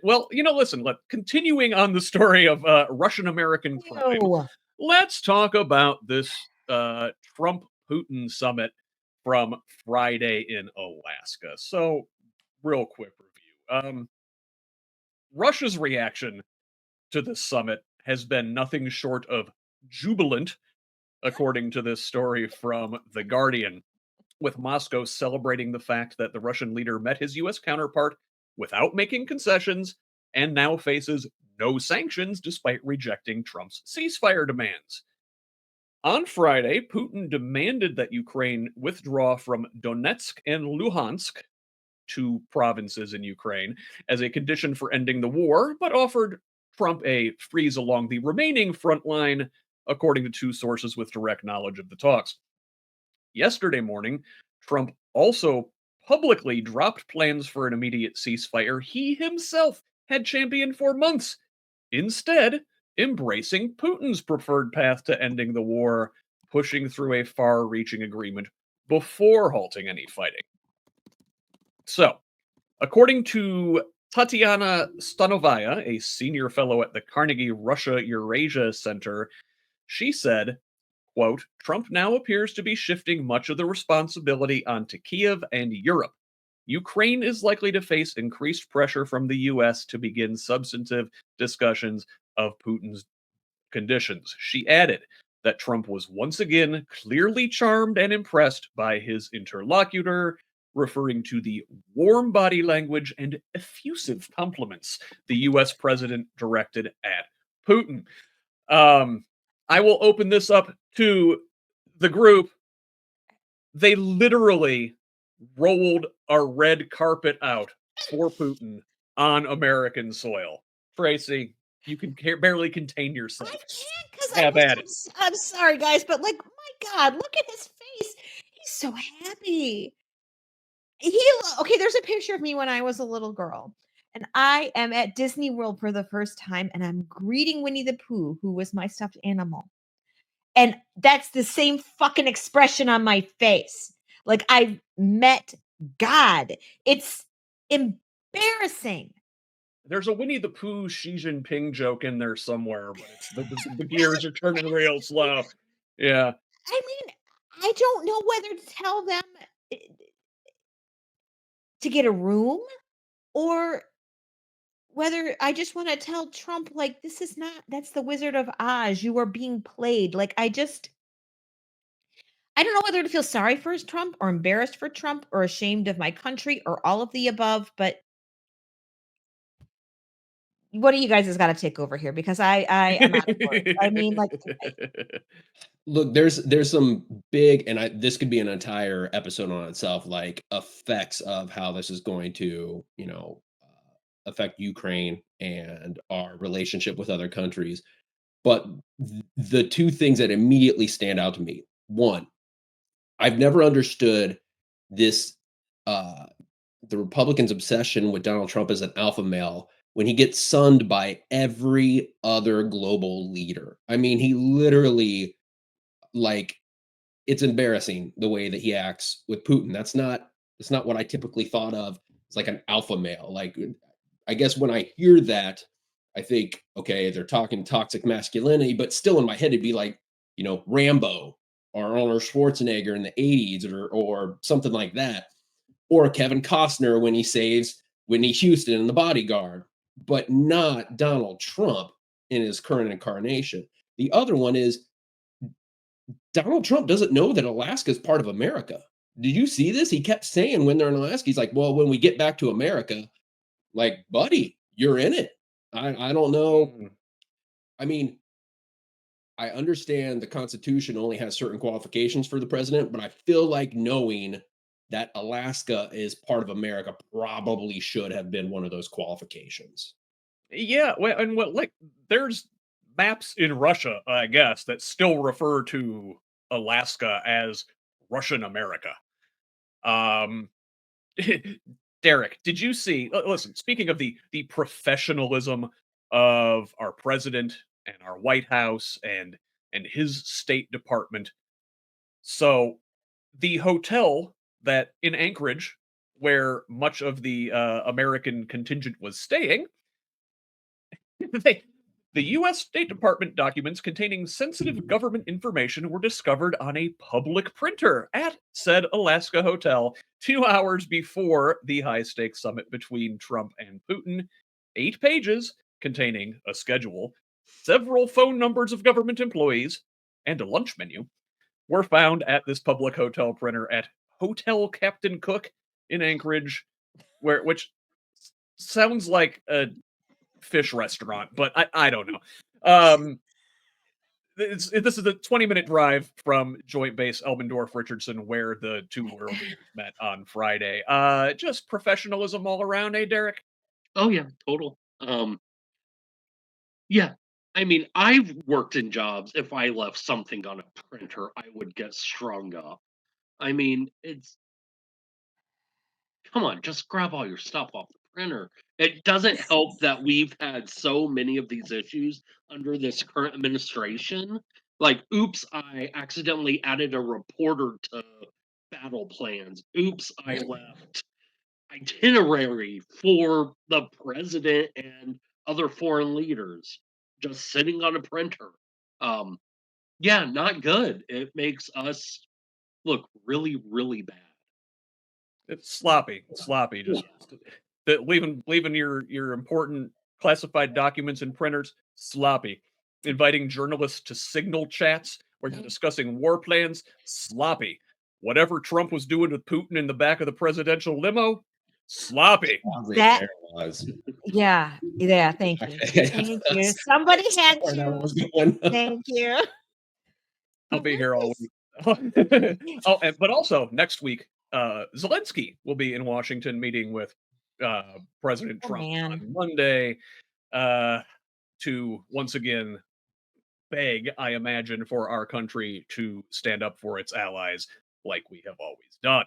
Listen, continuing on the story of Russian-American crime, Ew. let's talk about this Trump-Putin summit from Friday in Alaska. So, real quick review. Russia's reaction to this summit has been nothing short of jubilant, according to this story from The Guardian, with Moscow celebrating the fact that the Russian leader met his US counterpart without making concessions and now faces no sanctions despite rejecting Trump's ceasefire demands. On Friday, Putin demanded that Ukraine withdraw from Donetsk and Luhansk, two provinces in Ukraine, as a condition for ending the war, but offered Trump a freeze along the remaining front line, according to two sources with direct knowledge of the talks. Yesterday morning, Trump also publicly dropped plans for an immediate ceasefire he himself had championed for months, instead, embracing Putin's preferred path to ending the war, pushing through a far reaching agreement before halting any fighting. So, according to Tatiana Stanovaya, a senior fellow at the Carnegie Russia Eurasia Center, she said, quote, Trump now appears to be shifting much of the responsibility onto Kiev and Europe. Ukraine is likely to face increased pressure from the US to begin substantive discussions of Putin's conditions. She added that Trump was once again clearly charmed and impressed by his interlocutor, referring to the warm body language and effusive compliments the US president directed at Putin. I will open this up to the group. They literally rolled a red carpet out for Putin on American soil. Tracy, you can barely contain yourself. I can't because Have at it. I'm sorry, guys, but like, my God, look at his face. He's so happy. Okay, there's a picture of me when I was a little girl. And I am at Disney World for the first time, and I'm greeting Winnie the Pooh, who was my stuffed animal. And that's the same fucking expression on my face. Like I've met God. It's embarrassing. There's a Winnie the Pooh Xi Jinping joke in there somewhere, but it's the gears are turning real slow. Yeah. I mean, I don't know whether to tell them eh, to get a room or whether I just want to tell Trump, like, this is not, that's the Wizard of Oz. You are being played. Like, I don't know whether to feel sorry for Trump or embarrassed for Trump or ashamed of my country or all of the above, but what do you guys has got to take over here because I am out of words. I mean, like, Look, there's some big, and this could be an entire episode on itself, like effects of how this is going to, affect Ukraine and our relationship with other countries. But the two things that immediately stand out to me, one, I've never understood this, uh, the Republicans' obsession with Donald Trump as an alpha male when he gets sunned by every other global leader. I mean, he literally, like, it's embarrassing the way that he acts with Putin. That's not what I typically thought of as like an alpha male. Like, I guess when I hear that, I think, okay, they're talking toxic masculinity, but still in my head it'd be like, Rambo or Arnold Schwarzenegger in the 80s or something like that. Or Kevin Costner when he saves Whitney Houston in The Bodyguard, but not Donald Trump in his current incarnation. The other one is Donald Trump doesn't know that Alaska is part of America. Did you see this? He kept saying when they're in Alaska, he's like, well, when we get back to America, like, buddy, you're in it. I don't know. Mm. I mean, I understand the Constitution only has certain qualifications for the president, but I feel like knowing that Alaska is part of America probably should have been one of those qualifications. Yeah, well, and there's maps in Russia, I guess, that still refer to Alaska as Russian America. Um, Derek, did you see? Listen, speaking of the professionalism of our president and our White House and his State Department, so the hotel that in Anchorage where much of the American contingent was staying, they, the U.S. State Department documents containing sensitive government information were discovered on a public printer at said Alaska hotel 2 hours before the high stakes summit between Trump and Putin. 8 pages containing a schedule, several phone numbers of government employees, and a lunch menu were found at this public hotel printer at Hotel Captain Cook in Anchorage, which sounds like a fish restaurant, but I don't know. This is a 20-minute drive from Joint Base Elbendorf Richardson, where the two world leaders met on Friday. Just professionalism all around, eh, Derek? Oh yeah, total. Yeah. I mean, I've worked in jobs. If I left something on a printer, I would get strung up. I mean, it's come on, just grab all your stuff off the printer. It doesn't help that we've had so many of these issues under this current administration. Like, oops, I accidentally added a reporter to battle plans. Oops, I left itinerary for the president and other foreign leaders just sitting on a printer. Um, yeah, not good. It makes us look really, really bad. It's sloppy. Just leaving your important classified documents in printers, sloppy. Inviting journalists to signal chats where they're discussing war plans, sloppy. Whatever Trump was doing with Putin in the back of the presidential limo, sloppy. Probably That there was. yeah, yeah, thank you. Thank you. Somebody had Where that to. was going. Thank you. I'll be here all week. But also next week, Zelensky will be in Washington meeting with President Oh, Trump man. on Monday uh, to once again beg, I imagine, for our country to stand up for its allies like we have always done.